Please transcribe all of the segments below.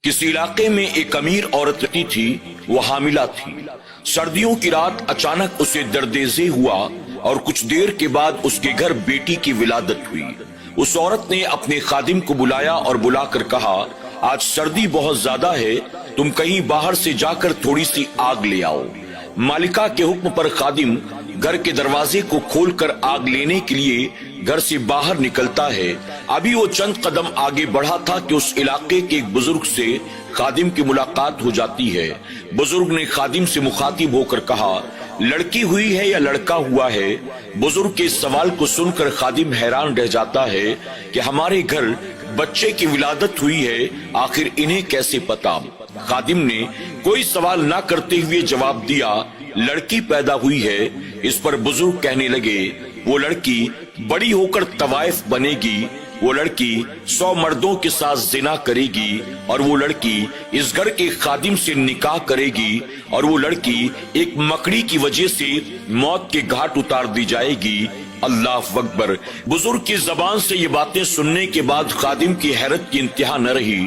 किसी इलाके में एक अमीर औरत रहती थी। वो हामिला थी। सर्दियों की रात अचानक उसे दर्द-ए-ज़े हुआ और कुछ देर के बाद उसके घर बेटी की विलादत हुई। उस औरत ने अपने खादिम को बुलाया और बुलाकर कहा, आज सर्दी बहुत ज्यादा है, तुम कहीं बाहर से जाकर थोड़ी सी आग ले आओ। मालिका के हुक्म पर खादिम घर के दरवाजे को खोलकर आग लेने के लिए घर से बाहर निकलता है। अभी वो चंद कदम आगे बढ़ा था कि उस इलाके के एक बुजुर्ग से खादिम की मुलाकात हो जाती है। बुजुर्ग ने खादिम से मुखातिब होकर कहा, लड़की हुई है या लड़का हुआ है? बुजुर्ग के इस सवाल को सुनकर खादिम हैरान रह जाता है कि हमारे घर बच्चे की विलादत हुई है, आखिर इन्हें कैसे पता? खादिम ने कोई सवाल ना करते हुए जवाब दिया, लड़की पैदा हुई है। इस पर बुजुर्ग कहने लगे, वो लड़की बड़ी होकर तवाइफ बनेगी, वो लड़की 100 मर्दों के साथ जिना करेगी और वो लड़की इस घर के खादिम से निकाह करेगी और वो लड़की एक मकड़ी की वजह से मौत के घाट उतार दी जाएगी। अल्लाह अकबर। बुजुर्ग की जबान से ये बातें सुनने के बाद खादिम की हैरत की इंतहा न रही।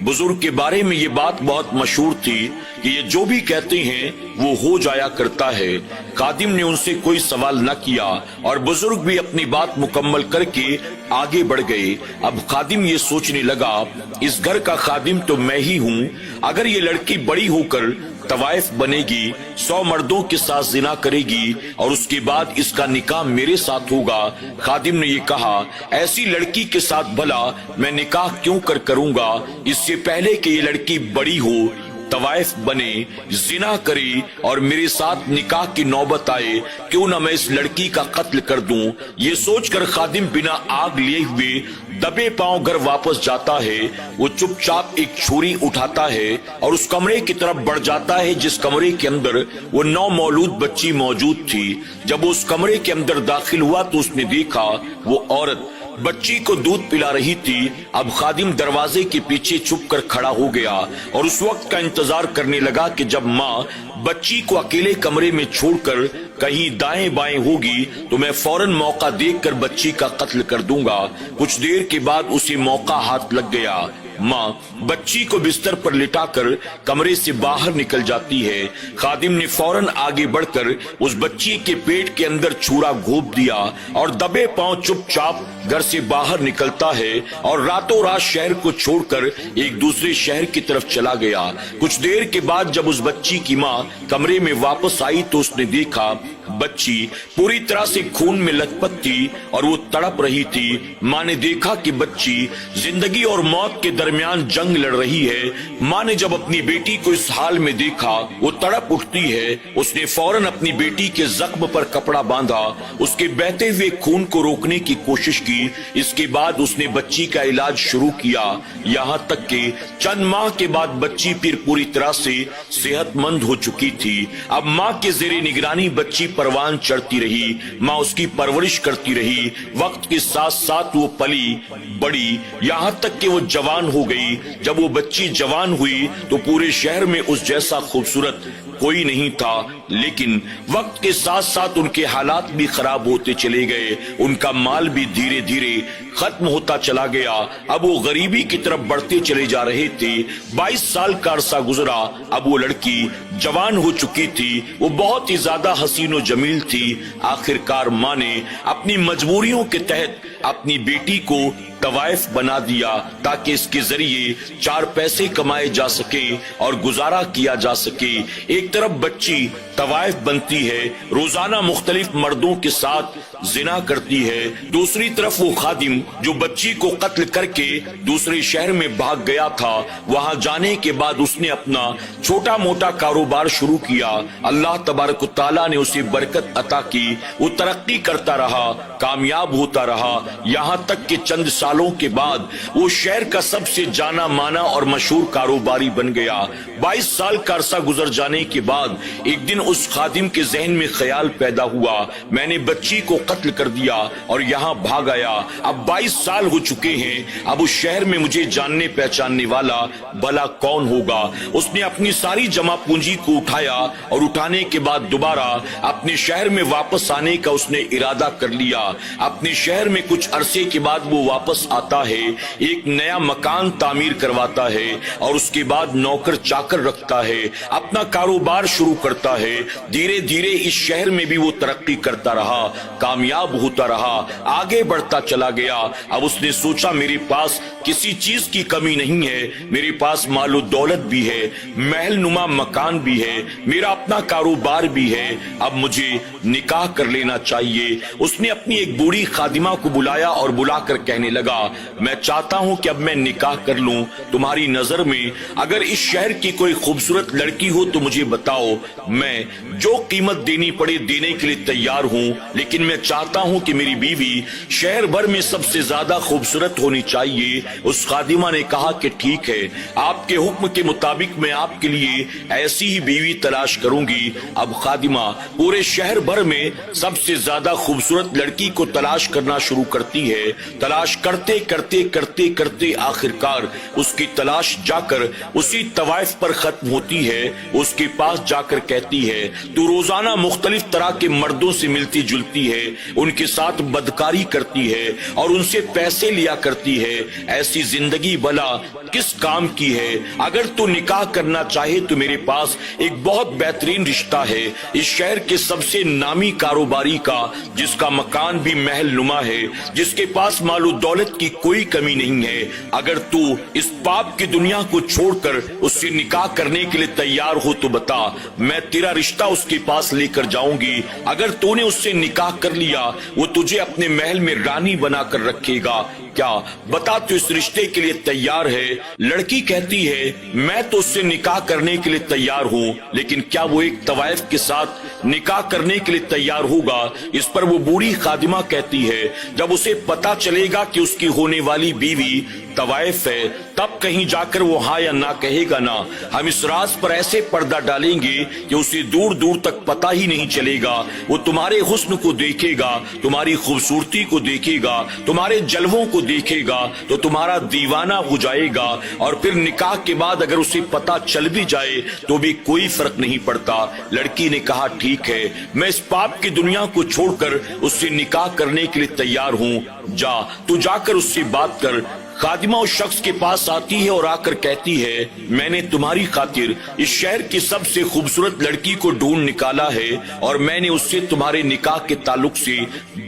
बुजुर्ग के बारे में ये बात बहुत मशहूर थी कि ये जो भी कहते हैं वो हो जाया करता है। खादिम ने उनसे कोई सवाल न किया और बुजुर्ग भी अपनी बात मुकम्मल करके आगे बढ़ गए। अब खादिम ये सोचने लगा, इस घर का खादिम तो मैं ही हूँ। अगर ये लड़की बड़ी होकर तवाइफ बनेगी, 100 मर्दों के साथ जिना करेगी और उसके बाद इसका निकाह मेरे साथ होगा। खादिम ने ये कहा, ऐसी लड़की के साथ भला मैं निकाह क्यों करूंगा? इससे पहले कि ये लड़की बड़ी हो, तवाइफ बने, जिना करे और मेरे साथ निकाह की नौबत आए, क्यों ना मैं इस लड़की का कत्ल कर दूं? ये सोचकर खादिम बिना आग लिए हुए दबे पांव घर वापस जाता है। वो चुपचाप एक छुरी उठाता है और उस कमरे की तरफ बढ़ जाता है जिस कमरे के अंदर वो नौमौलूद बच्ची मौजूद थी। जब वो उस कमरे के अंदर दाखिल हुआ तो उसने देखा वो औरत बच्ची को दूध पिला रही थी। अब खादिम दरवाजे के पीछे छुप कर खड़ा हो गया और उस वक्त का इंतजार करने लगा कि जब माँ बच्ची को अकेले कमरे में छोड़कर कहीं दाएं बाएं होगी तो मैं फौरन मौका देखकर बच्ची का कत्ल कर दूंगा। कुछ देर के बाद उसे मौका हाथ लग गया। माँ बच्ची को बिस्तर पर लिटाकर कमरे से बाहर निकल जाती है। खादिम ने फौरन आगे बढ़कर उस बच्ची के पेट के अंदर छुरा घोंप दिया और दबे पांव चुपचाप घर से बाहर निकलता है और रातों रात शहर को छोड़कर एक दूसरे शहर की तरफ चला गया। कुछ देर के बाद जब उस बच्ची की माँ कमरे में वापस आई तो उसने देखा बच्ची पूरी तरह से खून में लथपथ थी और वो तड़प रही थी। माँ ने देखा कि बच्ची जिंदगी और मौत के दरमियान जंग लड़ रही है। माँ ने जब अपनी बेटी को इस हाल में देखा, वो तड़प उठती है। उसने फौरन अपनी बेटी के जख्म पर कपड़ा बांधा, उसके बहते हुए खून को रोकने की कोशिश की। इसके बाद उसने बच्ची का इलाज शुरू किया। यहाँ तक कि चंद माह के बाद बच्ची फिर पूरी तरह से सेहतमंद हो चुकी थी। अब माँ के जेरे निगरानी बच्ची परवान चढ़ती रही। माँ उसकी परवरिश करती रही। वक्त के साथ साथ वो पली बड़ी, यहाँ तक कि वो जवान हो गई। जब वो बच्ची जवान हुई तो पूरे शहर में उस जैसा खूबसूरत कोई नहीं था। लेकिन वक्त के साथ साथ उनके हालात भी खराब होते चले गए। उनका माल भी धीरे धीरे खत्म होता चला गया। अब वो गरीबी की तरफ बढ़ते चले जा रहे थे। 22 साल का अरसा गुजरा। अब वो लड़की जवान हो चुकी थी। वो बहुत ही ज्यादा हसीन और जमील थी। आखिरकार माँ ने अपनी मजबूरियों के तहत अपनी बेटी को तवाइफ बना दिया ताकि इसके जरिए 4 पैसे कमाए जा सके और गुजारा किया जा सके। एक तरफ बच्ची तवाइफ बनती है, रोजाना मुख्तलिफ मर्दों के साथ जिना करती है। दूसरी तरफ वो खादिम जो बच्ची को कत्ल करके दूसरे शहर में भाग गया था, वहां जाने के बाद उसने अपना छोटा मोटा कारोबार शुरू किया। अल्लाह तबारक व तआला ने उसे बरकत अता की। वो तरक्की करता रहा, कामयाब होता रहा। यहाँ तक कि चंद सालों के बाद वो शहर का सबसे जाना माना और मशहूर कारोबारी बन गया। 22 साल का अरसा गुजर जाने के बाद एक दिन उस खादिम के जहन में ख्याल पैदा हुआ, मैंने बच्ची को कत्ल कर दिया और यहाँ भाग आया। अब 22 साल हो चुके हैं। अब उस शहर में मुझे जानने पहचानने वाला भला कौन होगा? उसने अपनी सारी जमा पूंजी को उठाया और उठाने के बाद दोबारा अपने शहर में वापस आने का उसने इरादा कर लिया। अपने शहर में कुछ अरसे के बाद वो वापस वापस आता है, एक नया मकान तामीर करवाता है और उसके बाद नौकर चाकर रखता है, अपना कारोबार शुरू करता है। धीरे धीरे इस शहर में भी वो तरक्की करता रहा, कामयाब होता रहा, आगे बढ़ता चला गया। अब उसने सोचा मेरे पास किसी चीज की कमी नहीं है, मेरे पास मालो दौलत भी है, महल नुमा मकान भी है, मेरा अपना कारोबार भी है, अब मुझे निकाह कर लेना चाहिए। उसने अपनी एक बूढ़ी खादिमा को बुलाया और बुलाकर कहने लगा, मैं चाहता हूं कि अब मैं निकाह कर लूं। तुम्हारी नजर में अगर इस शहर की कोई खूबसूरत लड़की हो तो मुझे बताओ, मैं जो कीमत देनी पड़े देने के लिए तैयार हूं, लेकिन मैं चाहता हूं कि मेरी बीवी शहर भर में सबसे ज्यादा खूबसूरत होनी चाहिए। उस खादिमा ने कहा कि ठीक है, आपके हुक्म के मुताबिक मैं आपके लिए ऐसी ही बीवी तलाश करूंगी। अब खादिमा पूरे शहर भर में सबसे ज्यादा खूबसूरत लड़की को तलाश करना शुरू करती है। तलाश करते करते करते करते आखिरकार उसकी तलाश जाकर उसी तवाइफ पर खत्म होती है। उसके पास जाकर कहती है, तू रोजाना मुख्तलिफ तरह के मर्दों से मिलती जुलती है, उनके साथ बदकारी करती है और उनसे पैसे लिया करती है, ऐसी जिंदगी भला किस काम की है? अगर तू निकाह करना चाहे तो मेरे पास एक बहुत बेहतरीन रिश्ता है, इस शहर के सबसे नामी कारोबारी का, जिसका मकान भी महल नुमा है, जिसके पास मालो दौलत की कोई कमी नहीं है। अगर तू इस पाप की दुनिया को छोड़कर उससे निकाह करने के लिए तैयार हो तो बता, मैं तेरा रिश्ता उसके पास लेकर जाऊंगी। अगर तूने उससे निकाह कर लिया, वो तुझे अपने महल में रानी बनाकर रखेगा। क्या बता, तू इस रिश्ते के लिए तैयार है? लड़की कहती है, मैं तो उससे निकाह करने के लिए तैयार हूँ, लेकिन क्या वो एक तवाइफ के साथ निकाह करने के लिए तैयार होगा? इस पर वो बूढ़ी खादिमा कहती है, जब उसे पता चलेगा कि उसकी होने वाली बीवी तवाइफ है, तब कहीं जाकर वो हाँ या ना कहेगा ना। हम इस राज पर ऐसे पर्दा डालेंगे कि उसे दूर दूर तक पता ही नहीं चलेगा। वो तुम्हारे हुस्न को देखेगा, तुम्हारी खूबसूरती को देखेगा, तुम्हारे जलवों को देखेगा तो तुम्हारा दीवाना हो जाएगा। और फिर निकाह के बाद अगर उसे पता चल भी जाए तो भी कोई फर्क नहीं पड़ता। लड़की ने कहा, ठीक है, मैं इस पाप की दुनिया को छोड़कर उससे निकाह करने के लिए तैयार हूँ। जा, तू जाकर उससे बात कर। खादिमा उस शख्स के पास आती है और आकर कहती है, मैंने तुम्हारी खातिर इस शहर की सबसे खूबसूरत लड़की को ढूंढ निकाला है और मैंने उससे तुम्हारे निकाह के ताल्लुक से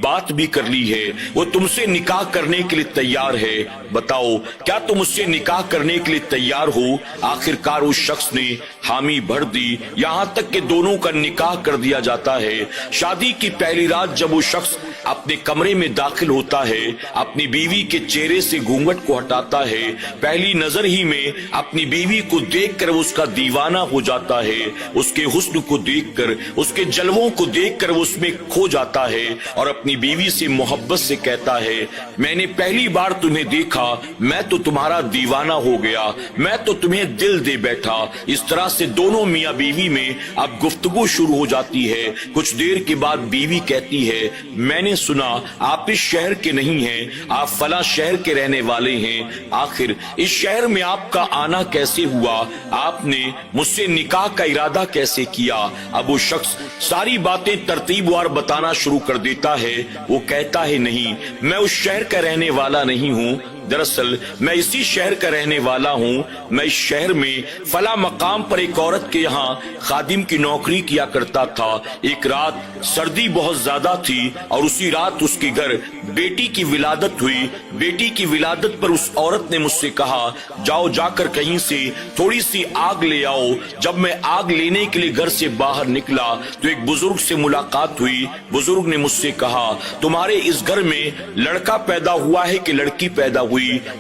बात भी कर ली है। वो तुमसे निकाह करने के लिए तैयार है। बताओ, क्या तुम उससे निकाह करने के लिए तैयार हो? आखिरकार उस शख्स ने हामी भर दी, यहाँ तक कि दोनों का निकाह कर दिया जाता है। शादी की पहली रात जब वो शख्स अपने कमरे में दाखिल होता है, अपनी बीवी के चेहरे से घूंघट को हटाता है, पहली नजर ही में अपनी बीवी को देखकर वो उसका दीवाना हो जाता है। उसके हुस्न को देखकर, उसके जलवों को देखकर वो उसमें खो जाता है और अपनी बीवी से मोहब्बत से कहता है, मैंने पहली बार तुम्हें देखा, मैं तो तुम्हारा दीवाना हो गया, मैं तो तुम्हें दिल दे बैठा। इस तरह से दोनों मियाँ बीवी में अब गुफ्तगू शुरू हो जाती है। कुछ देर के बाद बीवी कहती है, मैंने सुना आप इस शहर के नहीं हैं, आप फला शहर के रहने वाले हैं। आखिर इस शहर में आपका आना कैसे हुआ? आपने मुझसे निकाह का इरादा कैसे किया? अब वो शख्स सारी बातें तरतीबवार बताना शुरू कर देता है। वो कहता है, नहीं, मैं उस शहर का रहने वाला नहीं हूँ, दरअसल मैं इसी शहर का रहने वाला हूँ। मैं इस शहर में फला मकाम पर एक औरत के यहाँ खादिम की नौकरी किया करता था। एक रात सर्दी बहुत ज्यादा थी और उसी रात उसके घर बेटी की विलादत हुई। बेटी की विलादत पर उस औरत ने मुझसे कहा, जाओ जाकर कहीं से थोड़ी सी आग ले आओ। जब मैं आग लेने के लिए घर से बाहर निकला तो एक बुजुर्ग से मुलाकात हुई। बुजुर्ग ने मुझसे कहा, तुम्हारे इस घर में लड़का पैदा हुआ है कि लड़की पैदा हुई?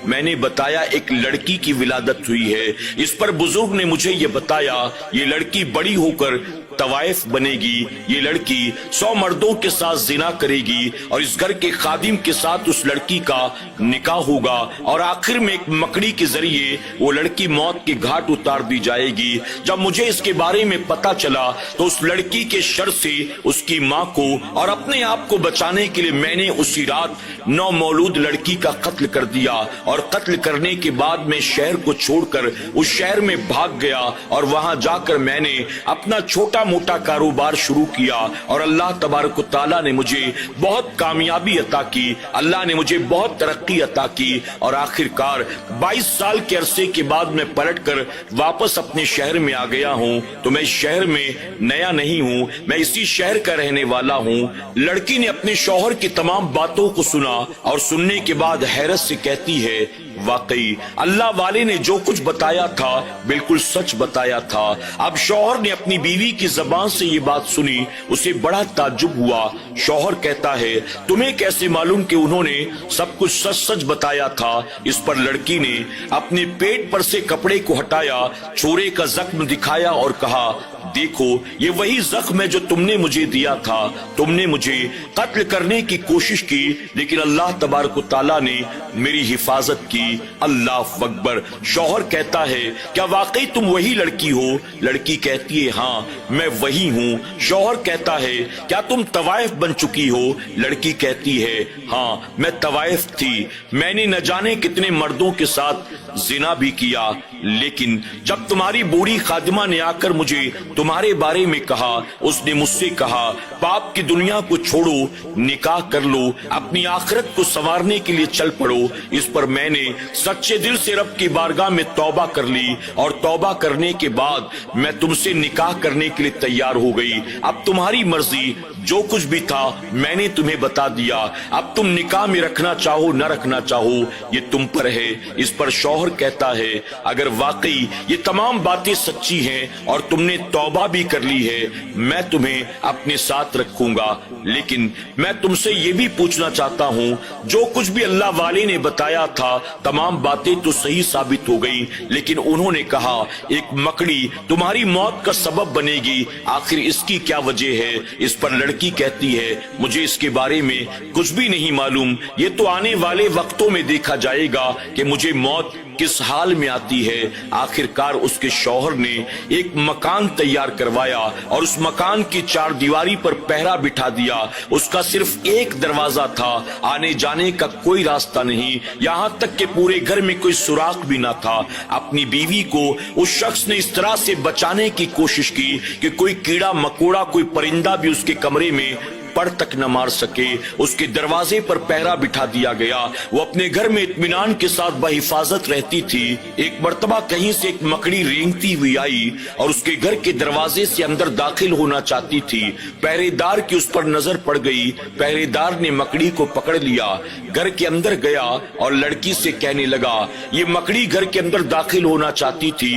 मैंने बताया, एक लड़की की विलादत हुई है। इस पर बुजुर्ग ने मुझे ये बताया, ये लड़की बड़ी होकर तवाइफ बनेगी, ये लड़की 100 मर्दों के साथ जिना करेगी और इस घर के खादिम के साथ उस लड़की का निकाह होगा और आखिर में एक मकड़ी के जरिए वो लड़की मौत के घाट उतार दी जाएगी। जब मुझे इसके बारे में पता चला तो उस लड़की के शर से उसकी माँ को और अपने आप को बचाने के लिए मैंने उसी रात 9 मौलूद लड़की का कत्ल कर दिया और कत्ल करने के बाद मैं शहर को छोड़कर उस शहर में भाग गया और वहां जाकर मैंने अपना छोटा موٹا کاروبار شروع کیا اور اللہ تبارک و تعالیٰ نے مجھے بہت کامیابی عطا کی، اللہ نے مجھے بہت ترقی عطا کی، اور آخر کار 22 سال کے عرصے کے بعد میں پلٹ کر واپس اپنے شہر میں آ گیا ہوں۔ تو میں اس شہر میں نیا نہیں ہوں، میں اسی شہر کا رہنے والا ہوں۔ لڑکی نے اپنے شوہر کی تمام باتوں کو سنا اور سننے کے بعد حیرت سے کہتی ہے، واقعی اللہ والے نے جو کچھ بتایا تھا بالکل سچ بتایا تھا۔ اب شوہر نے اپنی بیوی کی زبان سے یہ بات سنی، اسے بڑا تعجب ہوا۔ شوہر کہتا ہے، تمہیں کیسے معلوم کہ انہوں نے سب کچھ سچ سچ بتایا تھا؟ اس پر لڑکی نے اپنے پیٹ پر سے کپڑے کو ہٹایا، چھورے کا زخم دکھایا اور کہا، دیکھو یہ وہی زخم ہے جو تم نے مجھے دیا تھا، تم نے مجھے قتل کرنے کی کوشش کی لیکن اللہ تبارک و تعالیٰ نے میری حفاظت کی۔ اللہ اکبر۔ شوہر کہتا ہے، کیا واقعی تم وہی لڑکی ہو؟ لڑکی کہتی ہے، ہاں میں وہی ہوں۔ شوہر کہتا ہے، کیا تم طوائف بن چکی ہو؟ لڑکی کہتی ہے، ہاں میں طوائف تھی، میں نے نہ جانے کتنے مردوں کے ساتھ زنا بھی کیا، لیکن جب تمہاری بوڑھی خادمہ نے آ کر مجھے تمہارے بارے میں کہا، اس نے مجھ سے کہا، پاپ کی دنیا کو چھوڑو، نکاح کر لو، اپنی آخرت کو سنوارنے کے لیے چل پڑو۔ اس پر میں نے سچے دل سے رب کی بارگاہ میں توبہ کر لی، اور توبہ کرنے کے بعد میں تم سے نکاح کرنے کے لیے تیار ہو گئی۔ اب تمہاری مرضی، جو کچھ بھی تھا میں نے تمہیں بتا دیا، اب تم نکاح میں رکھنا چاہو نہ رکھنا چاہو یہ تم پر ہے۔ اس پر شوہر کہتا ہے، اگر واقعی یہ تمام باتیں سچی ہیں اور تم نے توبہ بھی کر لی ہے، میں تمہیں اپنے ساتھ رکھوں گا، لیکن میں تم سے یہ بھی پوچھنا چاہتا ہوں، جو کچھ بھی اللہ والے نے بتایا تھا تمام باتیں تو صحیح ثابت ہو گئی، لیکن انہوں نے کہا ایک مکڑی تمہاری موت کا سبب بنے گی، آخر اس کی کیا وجہ ہے؟ اس پر لڑکی کہتی ہے، مجھے اس کے بارے میں کچھ بھی نہیں معلوم، یہ تو آنے والے وقتوں میں دیکھا جائے گا کہ مجھے موت کس حال میں آتی ہے۔ آخر کار اس کے شوہر نے ایک مکان تیار کروایا اور اس مکان کی چار دیواری پر پہرا بٹھا دیا۔ اس کا صرف ایک دروازہ تھا، آنے جانے کا کوئی راستہ نہیں، یہاں تک کہ پورے گھر میں کوئی سوراخ بھی نہ تھا۔ اپنی بیوی کو اس شخص نے اس طرح سے بچانے کی کوشش کی کہ کوئی کیڑا مکوڑا، کوئی پرندہ بھی اس کے کمرے میں پر تک نہ مار سکے۔ اس کے دروازے پر پہرا بٹھا دیا گیا، وہ اپنے گھر میں اطمینان کے ساتھ بحفاظت رہتی تھی۔ ایک مرتبہ کہیں سے ایک مکڑی رینگتی ہوئی آئی اور اس کے گھر کے دروازے سے اندر داخل ہونا چاہتی تھی۔ پہرے دار کی اس پر نظر پڑ گئی، پہرے دار نے مکڑی کو پکڑ لیا، گھر کے اندر گیا اور لڑکی سے کہنے لگا، یہ مکڑی گھر کے اندر داخل ہونا چاہتی تھی،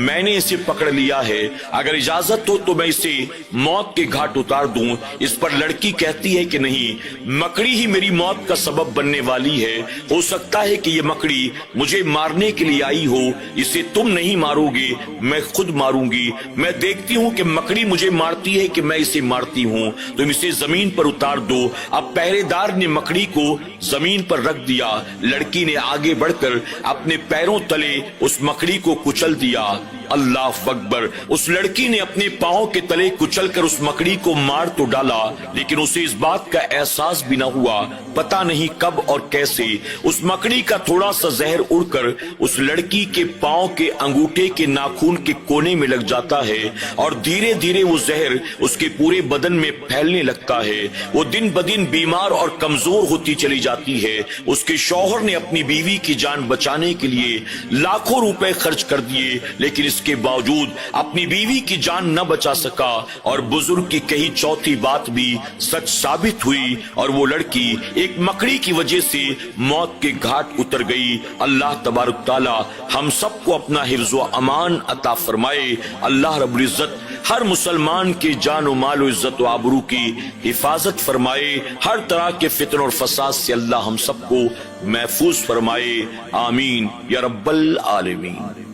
میں نے اسے پکڑ لیا ہے، اگر اجازت ہو تو میں اسے موت کے گھاٹ اتار دوں۔ اس پر لڑکی کہتی ہے کہ نہیں، مکڑی ہی میری موت کا سبب بننے والی ہے، ہو سکتا ہے کہ یہ مکڑی مجھے مارنے کے لیے آئی ہو، اسے تم نہیں مارو گے، میں خود ماروں گی، میں دیکھتی ہوں کہ مکڑی مجھے مارتی ہے کہ میں اسے مارتی ہوں، تم اسے زمین پر اتار دو۔ اب پہرے دار نے مکڑی کو زمین پر رکھ دیا، لڑکی نے آگے بڑھ کر اپنے پیروں تلے اس مکڑی کو کچل دیا۔ اللہ اکبر۔ اس لڑکی نے اپنے پاؤں کے تلے کچل کر اس مکڑی کو مار تو ڈالا، لیکن اسے اس بات کا احساس بھی نہ ہوا، پتہ نہیں کب اور کیسے اس مکڑی کا تھوڑا سا زہر اڑ کر اس لڑکی کے پاؤں کے انگوٹھے کے ناخن کے کونے میں لگ جاتا ہے، اور دھیرے دھیرے وہ زہر اس کے پورے بدن میں پھیلنے لگتا ہے۔ وہ دن بدن بیمار اور کمزور ہوتی چلی جاتی ہے۔ اس کے شوہر نے اپنی بیوی کی جان بچانے کے لیے لاکھوں روپے خرچ کر دیے، لیکن اس کے باوجود اپنی بیوی کی جان نہ بچا سکا، اور بزرگ کی کہی چوتھی بات بھی سچ ثابت ہوئی، اور وہ لڑکی ایک مکڑی کی وجہ سے موت کے گھاٹ اتر گئی۔ اللہ تبارک تعالی ہم سب کو اپنا حفظ و امان عطا فرمائے۔ اللہ رب العزت ہر مسلمان کی جان و مال و عزت و آبرو کی حفاظت فرمائے، ہر طرح کے فتن اور فساد سے اللہ ہم سب کو محفوظ فرمائے، آمین یا رب العالمین۔